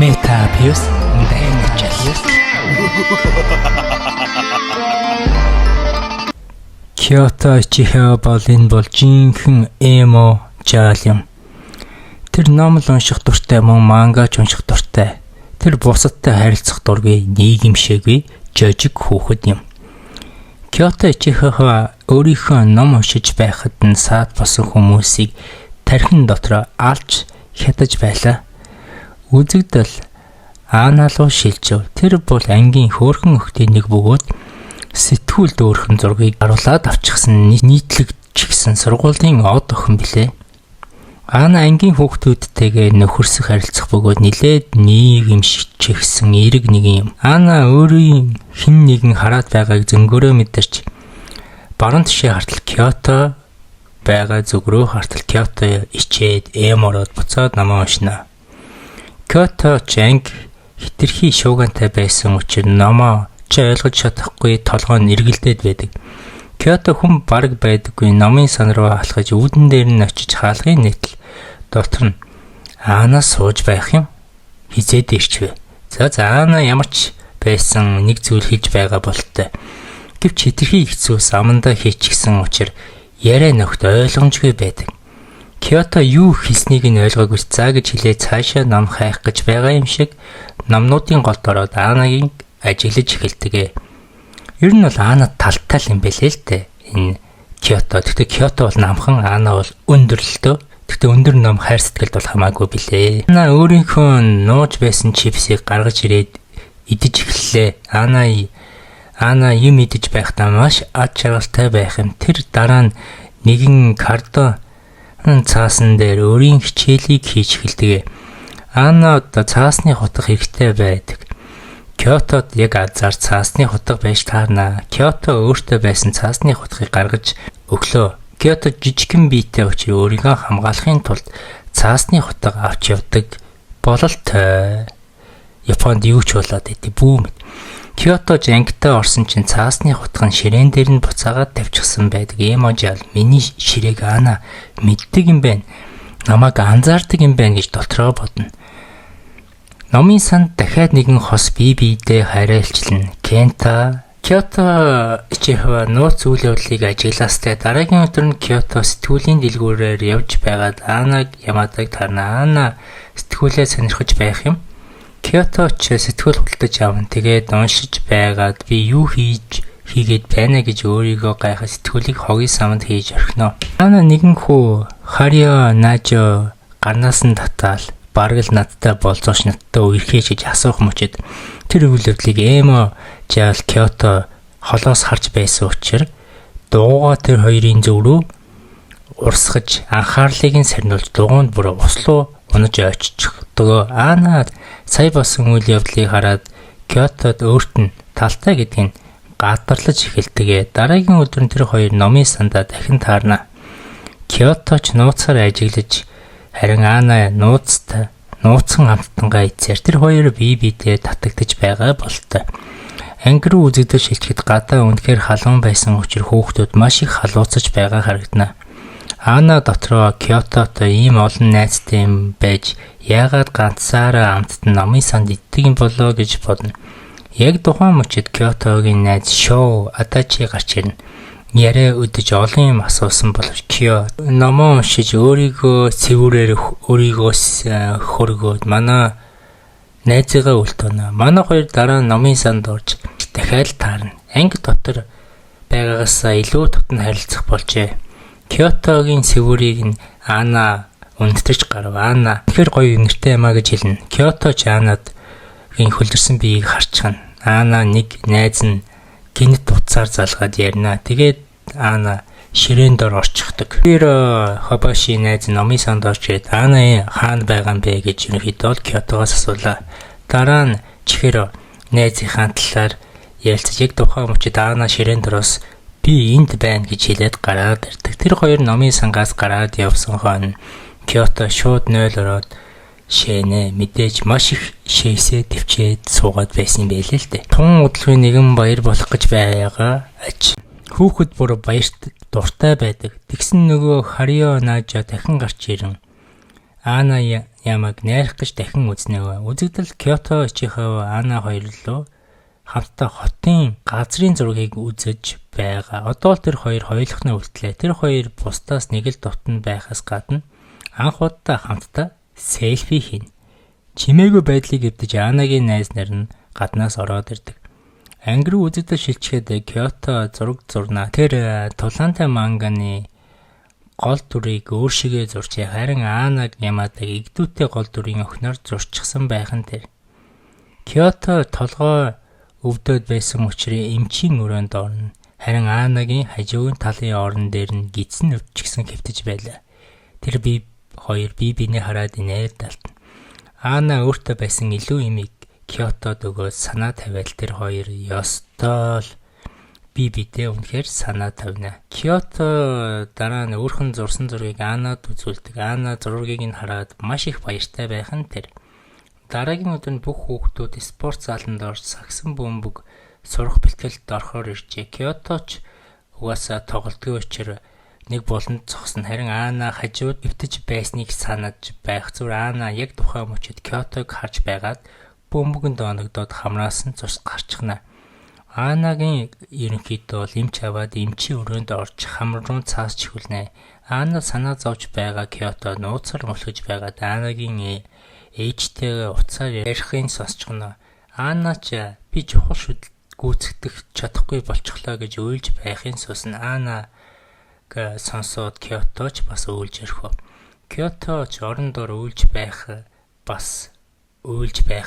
Metapius Dangers. Kyoto Ichiha бол энэ бол жинхэнэ эмо жаал юм. Тэр номл унших дуртай мөн мангач унших дуртай. Тэр бусадтай харилцах дургүй нийгэмшээгүй жижиг хүүхэд юм. Kyoto Ichiha өөрийнхөө ном уншиж байхад нь саад босон хүмүүсийг тархин дотор алж хятаж байлаа. Үзэгдэл Аналуу шилжив. Тэр бол ангийн хөөрхөн өхтийн нэг бөгөөд сэтгүүл дөөрхөн зургийг харуулад авчихсан нийтлэг чигсэн сургуулийн од охин билээ. Ана ангийн хүүхдүүдтэйгээ нөхөрсөх харилцах бөгөөд нилээд нийгэмшчихсэн эрэг нэг юм. Ана өөрийн хэн нэгэн хараад байгааг зөнгөөрөө мэдэрч баруун тишээ хартал Кёто байгаа зүг рүү хартал Кёто ичээд эмороод буцаад намаа уншина. Кёто чанг хитрхи шуугантай байсан учраас номоо ойлгож чадахгүй толгой нь эргэлдээд байдаг. Кёто хүн бараг байдаггүй номын сан руу алхаж үүдэн дээр нь очиж хаалгын нийтл дотор нь Ана сууж байх юм. Хизээд ирчвэ. За Ана ямар ч байсан нэг зүйл хийж байгаа болтой. Гэвч хитрхи хэцүүс амандаа хийчихсэн учраас яриа нөхд ойлгомжгүй байдаг. Кёто юу хэлснийг нь ойлгоогүй цаа гэж хэлээ цаашаа ном хайх гэж байгаа юм шиг номнуудын голд ороод Анагийн ажиглаж эхэлдэг. Ер нь бол Ана талтай юм бэлээ л дээ. Энэ Кёто. Гэхдээ Кёто бол намхан, Ана бол өндөрлөлтөө. Гэхдээ өндөр ном хайр сэтгэлд бол хамаагүй билээ. Ана өөрийнхөө нууж байсан чипсийг гаргаж ирээд идэж эхэллээ. Ана юм идэж байхдаа маш ад жаргалтай байх юм. Тэр дараа нь нэгэн кардон цаасан дээр өөрийн хичээлийг хийж эхэлдэг. Ана одоо цаасны хутга хэрэгтэй байдаг. Кётод яг азар цаасны хутга байж таарна. Кёто өөртөө байсан цаасны хутгийг гаргаж өглөө. Кёто жижигхэн биетэй учраас өөрийгөө хамгаалахын тулд цаасны хутга авч явдаг бололтой. Японд юу ч болоод идэв бүүм. Кёто жангтай орсон чинь цаасны хутга нь ширээн дээр нь буцаагаад тавьчихсан байдаг. Эможал миний ширээг Ана мэддэг юм байна. Намайг анзаардаг юм байна гэж дотроо бодно. Номын санд дахиад нэгэн хос бие биедээ харайлчлана. Кёто Ичихава нууц үйл явдлыг ажиглаастай дараагийн өдөр нь Кёто сэтгүүлийн дэлгүүрээр явж байгаад Анаг ямаадаг тарна. Ана сэтгүүлээ сонирхож байх юм. Кёто ч сэтгүүл худалдаж авна. Тэгээд уншиж байгаад би юу хийгээд байна гэж өөрийгөө гайхаж сэтгүүлийг хогийн саманд хийж орхино. Ана нэгэн хүү Харио Нажо гарнаас нь татаал бараг л надтай болзооч надтай үерхээж гэж асуух мөчөд тэр үйл явдлыг эмо жаал Кёто холоос харж байсан учраас дуугаа тэр хоёрын зөв рүү урсгаж анхаарлыг нь сарниулж дугуунд бүр услуу унаж оччихдог. Ана сая болсон үйл явдлыг хараад Кётод өөрт нь талтай гэдгийг гадарлаж эхэлдэг. Дараагийн өдөр тэр хоёр номын сандаа дахин таарна. Кёто ч нууцаар ажиглаж харин Ана нууцхан амттангаа эцээр тэр хоёр бие биедээ татагдж байгаа болтой. Анги руу үзэгдэж шилжихэд гадаа үнэхээр халуун байсан учраас хүүхдүүд маш их халууцаж байгаа харагдана. Ана дотроо Кётотой ийм олон найзтай юм байж яагаад ганцаараа амттан номын санд иддэг юм болоо гэж бодно. Яг тухайн мөчид Кётогийн найз Шоу Адачи гарч ирнэ. Яриа өдөж олон юм асуусан боловч Кёто номоо уншиж өөрийгөө цэвүүрээр өөрийгөө хөргөөд манай найзыгаа үлдээнэ. Манай хоёр дараа номын санд орж дахиад таарна. Анги дотор байгаагаас илүү татан харилцах болжээ. Кётогийн цэвүүрийг нь Ана өндөрч гарав. Ана тэгэхээр гоё нэртэй юмаа гэж хэлнэ. Кёто ч Анагийн хөлдөрсөн биеийг харчихна. Ана нэг найз нь гинт уцаар залгаад ярина. Тэгээд Ана ширээн дор орчихдог. Тэр Хабаши найз номын санд орж ирээд Ана хаана байгаа юм бэ гэж ерөнхийдөө Кётогоос асуулаа. Дараа нь чихэр найзынхаа талаар ярилцаж яг тухайн мөчид Ана ширээн дороос би энд байна гэж хэлээд гараад ирдэг. Тэр хоёр номын сангаас гараад явсан хойно Кёто шууд 0 ороод шэнэ мэдээж маш их шээсээ төвчээд суугаад байсан юм байлээ л дээ. Тун удалгүй нэгэн баяр болох гэж байгаа аж. Хүүхэд бүр баярт дуртай байдаг. Тэгсэн нөгөө Харио Нажо дахин гарч ирэн Ана ямаг найрах гэж дахин үзнэв. Үзэгдэл Кёто Ичихава Ана хоёр лөө хамтдаа хотын газрын зургийг үзэж байгаа. Одоо л тэр хоёр хоёулахны үлдлээ. Тэр хоёр бусдаас нэг л дотн байхаас гадна анх удаа хамтдаа селфи хийн. Чимээгүй байдлыг эвдэж Анагийн найз нар нь гаднаас ороод ирдэг. Анги руу үзэгдэл шилжчихэд Кёто зураг зурнаа. Тэр Тулантай манганы гол дүрийг өөр шигээ зурч харин Анаг Ямадаг игдүүтэй гол дүрийн охиноор зурчихсан байх нь тэр. Кёто толгой өвдөд байсан учраас эмчийн өрөөнд орно. Харин Анагийн хажуугийн талын орон дээр нь гидсэн өвчгсөн хэвтэж байлаа. Тэр хоёр биений хараад инээр далтна. Ана өөртөө байсан илүү имийг Кётод өгөөд санаа тавиал тэр хоёр ёстол бидээ үнэхээр санаа тавина. Кёто дараа нь өөрхөн зурсан зургийг Анад үзүүлдэг. Ана зургийг нь хараад маш их баяртай байх нь тэр. Дараагийн өдөр нь бүх хүүхдүүд спорт заланд орж сагсан бөмбөг сурах бэлтгэлд орохоор иржээ. Кёточ угаасаа тоглодгийн учраас нэг болонд зогсно. Харин Ана хажууд өвтөж байсныг санаж байх зүр Ана яг тухайн мөчөд Кётог харж байгаад бөмбөгөнд оногдоод хамраас нь цус гарчихна. Анагийн ерөнхийдөө эмч аваад эмчийн өрөөнд орж хам руу цаас чихүүлнэ. Ана санаа зовж байгаа Кёто нууцаар мөлхөж байгаад Анагийн ээжтэйгээ уцаар ярихын сонсчихно. Ана ч би чухал шүдэл гүйцэтгэх чадахгүй болчихлоо гэж уйлж байхын сусна. Анаг сонсоод Кёто ч бас уйлж ирэх. Кёто ч орон дор уйлж байх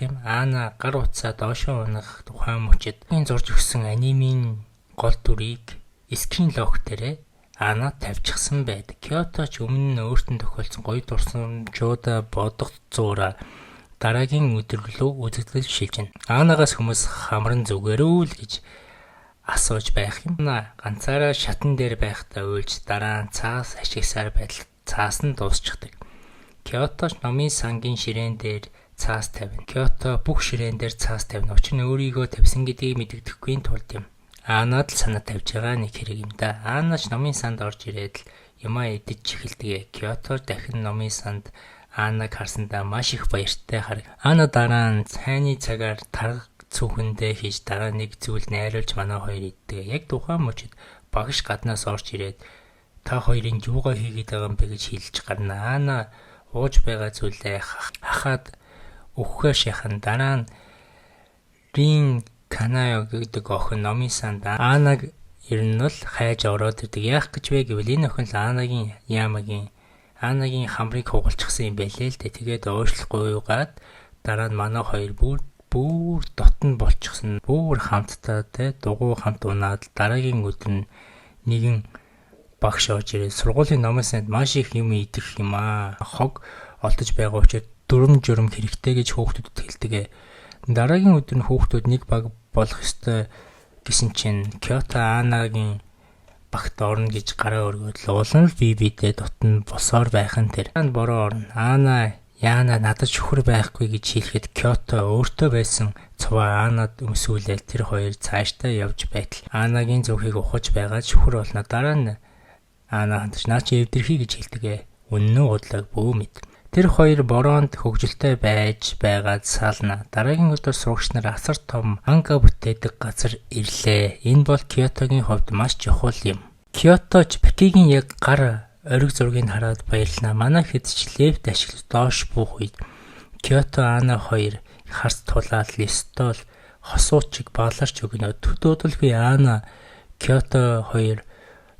юм. Ана гар утсаа доошоо унах тухайн мөчөд энэ зурж өгсөн анимийн гол дүрийг скрин лок дээрээ Ана тавьчихсан байдаг. Кёто ч өмнө нь өөртөө тохиолдсон гоё дурсамжуудаа бодох зуура дараагийн өдөр рүү үзэгдэл шилжинэ. Анагаас хүмүүс хамран зүгээрүүл гэж асууж байх юм. Ганцаараа шатан дээр байхдаа уйлж дараа нь цаас ашигсаар байтал цаас нь дуусчихдаг. Кёто ч номын сангийн ширээн дээр цаас тавина. Кёто бүх ширээн дээр цаас тавина. Учир нь өөрийгөө тавьсан гэдгийг мэддэхгүй тулд юм. Анад л санаа тавьж байгаа нэг хэрэг юм да. Анач номын санд орж ирээд л юмаа идэж эхэлдэг. Кёто дахин номын санд Анаг харсандаа маш их баяртай хараг. Ана дараа нь цайны цагаар тарга цүхэндээ хийж дараа нэг зүйл найруулж манай хоёр иддэг. Яг тухайн мөчөд багш гаднаас орж ирээд та хоёрын юугаа хийгээд байгаа юм бэ гэж хэлж гарна. Ана ууж байгаа зүйлээ хахаад өгөхөөр шахан дараа нь Рин Канаё гэдэг охин номын санд Анаг ер нь л хайж ороод ирдэг. Яах гэж вэ гэвэл энэ охин л Анагийн хамрыг хугалчихсан юм байлээ л дээ. Тэгээд уушлахгүйгээд дараа нь манай хоёр бүр дотн болчихсон. Бүр хамтдаа дугуй хамт унаад дараагийн өдөр нь нэгэн багш орж ирээд сургуулийн номын санд маш их юм идэх юм аа. Хог олдож байгаа учраас дүрм журм хэрэгтэй гэж хүүхдүүдэд хэлдэг. Дараагийн өдөр нь хүүхдүүд нэг баг болох ёстой гэсэн чинь Кёто Анагийн багт орно гэж гараа өргөд уулан л бидээ дотн босоор байх нь тэр. Бороо орно. Ана яана надад шүхэр байхгүй гэж хэлэхэд Кёто өөртөө байсан цуваа Анад өмсүүлээд тэр хоёр цаашдаа явж байтал Анагийн зөвхийг ухаж байгаа шүхэр болно. Дараа нь Ана хандаж наа чи эвдэрхий гэж хэлдэг. Үнэн үү удлаг бөө мэд. Тэр хоёр бороонд хөгжилтэй байж байгаад сална. Дараагийн өдөр сурагч нар асар том манга бүтээдэг газар ирлээ. Энэ бол Кётогийн хувьд маш чухал юм. Кёточ Пакигийн яг гар ориг зургийг хараад баярлана. Манай хэдч лефт ашиглаж доош буух үед Кёто Ана хоёр харц тулаад листол хосуучиг баларч өгнө. Төдөөдөлгүй Ана Кёто хоёр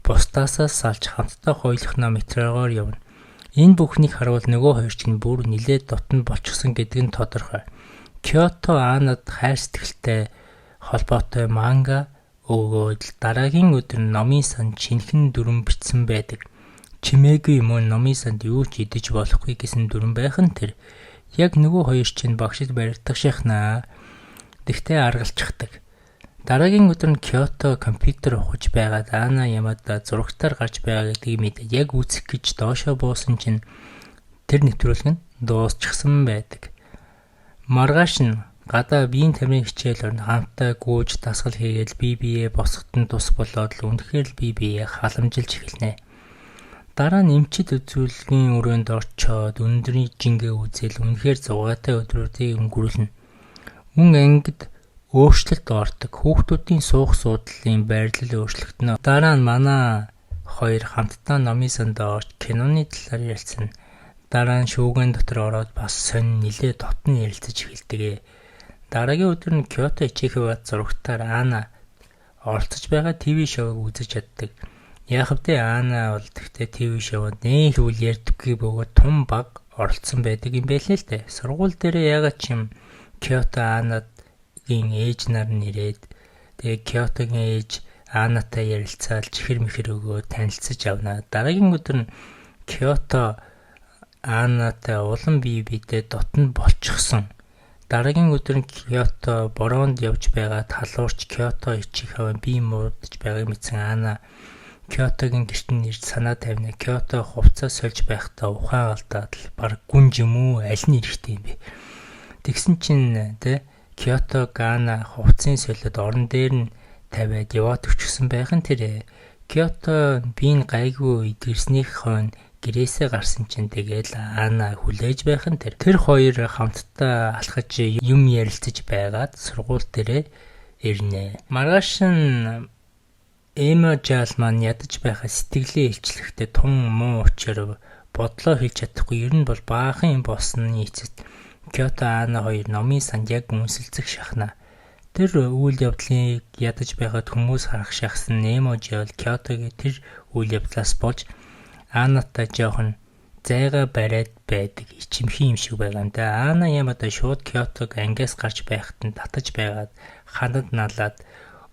бусдаасаа салж хамтдаа хойлохноо метрогоор явна. Энэ бүхнийг харуул нөгөө хоёр чинь бүр нилээд дотн болчихсон гэдэг нь тодорхой. Кёто Анад хайр сэтгэлтэй холбоотой манга өгөөд дараагийн өдөр номын санд шинхэн дүрм бичсэн байдаг. Чимээгүй юм уу номын санд юу ч идэж болохгүй гэсэн дүрм байх нь тэр. Яг нөгөө хоёр чинь багшид баригдах шахнаа. Тэгтээ аргалчихдаг. Дараагийн өдөр нь Кёто компьютер ухаж байгаад Ана Ямада зурагтаар гарч байгаа гэдгийг мэдээд яг үүсэх гэж доошоо буусан чинь тэр нэвтрүүлэг нь дуусчихсан байдаг. Маргааш нь гадаа биеийн тамирын хичээл орно. Хамтаа гүйж дасгал хийгээд бие босгоход нь тус болоод л үнэхээр л бие халамжилж эхэлнэ. Дараа нь эмчит үзүүлгийн өрөөнд орчоод өндрийн жингээ үзэл үнэхээр зугаатай өдрүүдийг өнгөрүүлнэ. Мөн ангид өөрчлөлт ордог. Хүүхдүүдийн суух суудлын байрлал өөрчлөгдөнө. Дараа нь манай хоёр хамтдаа номын сандаа орж киноны талаар ярилцсан. Дараа нь шүүгэн дотор ороод бас сонин нилээ дотн ярилцаж эхэлдэг. Дараагийн өдөр нь Кёто Ичихивад зурагтаар Ана оролцож байгаа ТV шоуг үзэж чаддаг. Яг хэвдээ Ана бол тэгтээ ТV шоунд нэг үл ярьдаггүй бөгөөд тун баг оролцсон байдаг юм байлээ л дээ. Сургууль дээр ягаад ч юм Кёто Анагийн ээж нар нэрээд тэгээ Кётогийн ээж Анатай ярилцаал чихэр мэхэр өгөө танилцж авна. Дараагийн өдөр нь Кёто Анатай улам бие биедээ дотн болчихсон. Дараагийн өдөр нь Кёто бороонд явж байгаа талуурч Кёто Ичихава бие муудаж байгааг мэдсэн Ана Кётогийн гэртэн ирж санаа тавина. Кёто хувцас сольж байхдаа ухаан алдаад л баг гүнж юм уу аль нь ирэхтэй юм бэ. Тэгсэн чинь Кёто Ана хувцсын солиод орон дээр нь тавиад яваад өчгсөн байх нь тэр. Кёто биеийн гайгүй идэрснийх хойно гэрээсээ гарсан чинь тэгэл Ана хүлээж байх нь тэр. Тэр хоёр хамтдаа алхаж юм ярилцаж байгаад сургууль дээрээ ирнэ. Маргааш нь Эмо жаал маань ядаж байхаа сэтгэлээ илчлэхдээ тун муу учраа бодлоо хэлж чадахгүй. Ер нь бол баахан юм болсны эцэст Кёто Ана хоёр номын санд яг үнсэлцэх шахна. Тэр үйл явдлыг ядаж байхад хүмүүс харах шахсан Эмо жаал Кётогийн тэр үйл явдлаас болж Анатай жоохон зайгаа бариад байдаг ичимхий юм шиг байгаа юм да. Ана Ямада шууд Кётог ангиас гарч байхад нь татаж байгаад ханад налаад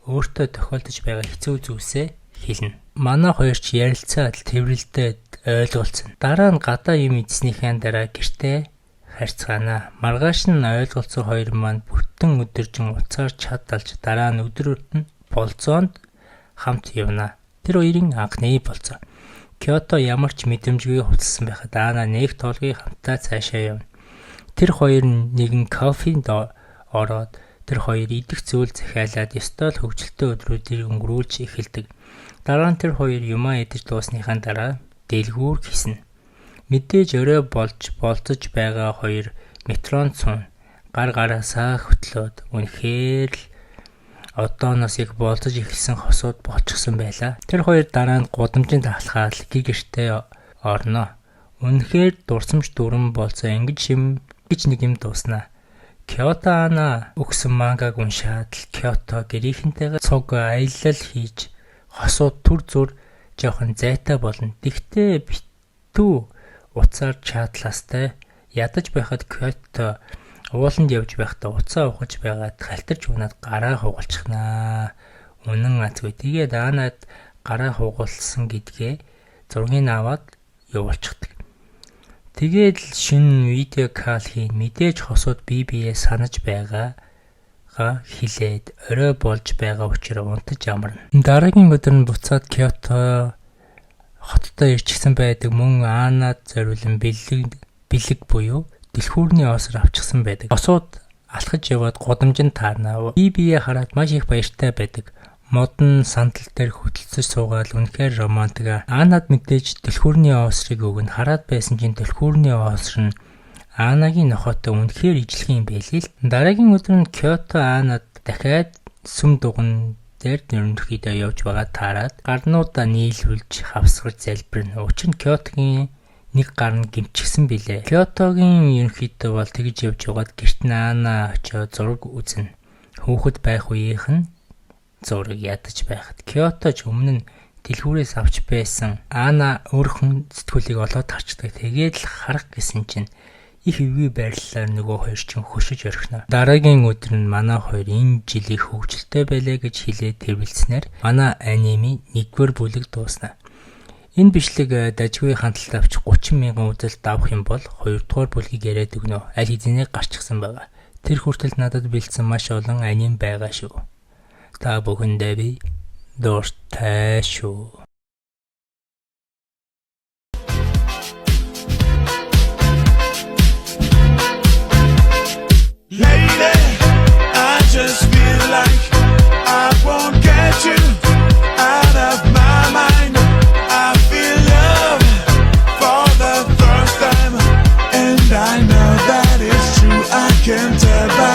өөртөө тохиолдож байгаа хэцүү зүйлсээ хэлнэ. Манай хоёр ч ярилцаад тэрвэрлдээд ойлголцсон. Дараа нь гадаа юм идснийхэн дараа гэртээ харьцгаана. Маргааш нь ойлголцсон хоёр маань бүтэн өдөржин уцаар чадалж дараа нь өдрүүд нь болзоонд хамт явна. Тэр хоёрын анхны болзоо. Кёто ямар ч мэдрэмжгүй хувцсан байхад Ана нэг толгой хамтдаа цаашаа явна. Тэр хоёр нь нэгэн кофенд ороод тэр хоёр идэх зүйл захиалаад ёстой л хөвгөлтэй өдрүүдийг өнгөрүүлж эхэлдэг. Дараа нь тэр хоёр юмаа идэж дуусныхаа дараа дэлгүүр хийснэ. Мэдээж өрөө болцож байгаа хоёр метронд сууна. Гар гараасаа хөтлөөд үнэхээр л одооноос их болцож эхэлсэн хосууд болчихсон байлаа. Тэр хоёр дараа нь гудамжинд алхаад гэртээ орно. Үнэхээр дурсамж дүрэн болцоо ингэж нэг юм дууснаа. Кёто Ана өгсөн мангаг уншаад л Кёто гэрийнхэнтэйгээ цуг аялал хийж хосууд түр зур жоохон зайтай болно. Тэгтээ битүү уцаар чаадлаастай ядаж байхад Кёто ууланд явж байхдаа уцаа ухаж байгаад халтарч унаад гараа хугалчихнаа. Үнэн азгүй. Тэгээд Анад гараа хугалсан гэдгээ зургийг аваад явуулчихдаг. Тэгээд шинэ видео кал хийн мэдээж хосууд бие санаж байгаагаа хилээд орой болж байгаа учраас унтаж амарна. Дараагийн өдөр нь буцаад Кёто хоттой ирчихсэн байдаг. Мөн Анад зориулсан бэлэг буюу дэлхүүрний осор авчихсан байдаг. Осууд алхаж яваад гудамжинд таарна. Бие хараад маш их баяртай байдаг. Модон сандал дээр хөдөлсөж суугаад үнэхээр романтик. Анад мэдээж дэлхүүрний осрыг өгнө. Хараад байсан чинь дэлхүүрний осор нь Анагийн нохойтой үнэхээр ижлэх юм байлээ л. Дараагийн өдөр нь Кёто Анад дахиад сүм дуган дээр ерөнхийдөө явж байгаа таарад гарнуудаа нийлүүлж хавсгарч залбирна. Учир нь Кётогийн нэг гар нь гимчихсэн билээ. Кётогийн ерөнхийдөө бол тэгж явж байгаад гэрт нь Ана очиод зураг үзнэ. Хүүхэд байх үеийнх нь зураг ядаж байхад Кёто ч өмнө нь дэлгүүрээс авч байсан Ана өөрхөн сэтгүүлийг олоод харчдаг. Тэгээд л харах гэсэн чинь их өвгий байрлалаар нөгөө хоёр ч хөшөж орхино. Дараагийн өдөр нь манай хоёр энэ жилийн хөвгөлтэй байлаа гэж хэлээд тэрвэлснээр манай аниме 1-р бүлэг дуусна. Энэ бичлэг дажгүй хандлт авч 30,000 үзэлт авах юм бол 2-р бүлгийг яриад өгнө. Аль хэдийнэ гарчихсан байгаа. Тэр хүртэл надад бэлдсэн маш олон аним байгаа шүү. Та бүхэндээ би дуртай шүү. Lady, I just feel like I won't get you out of my mind. I feel love can't tell by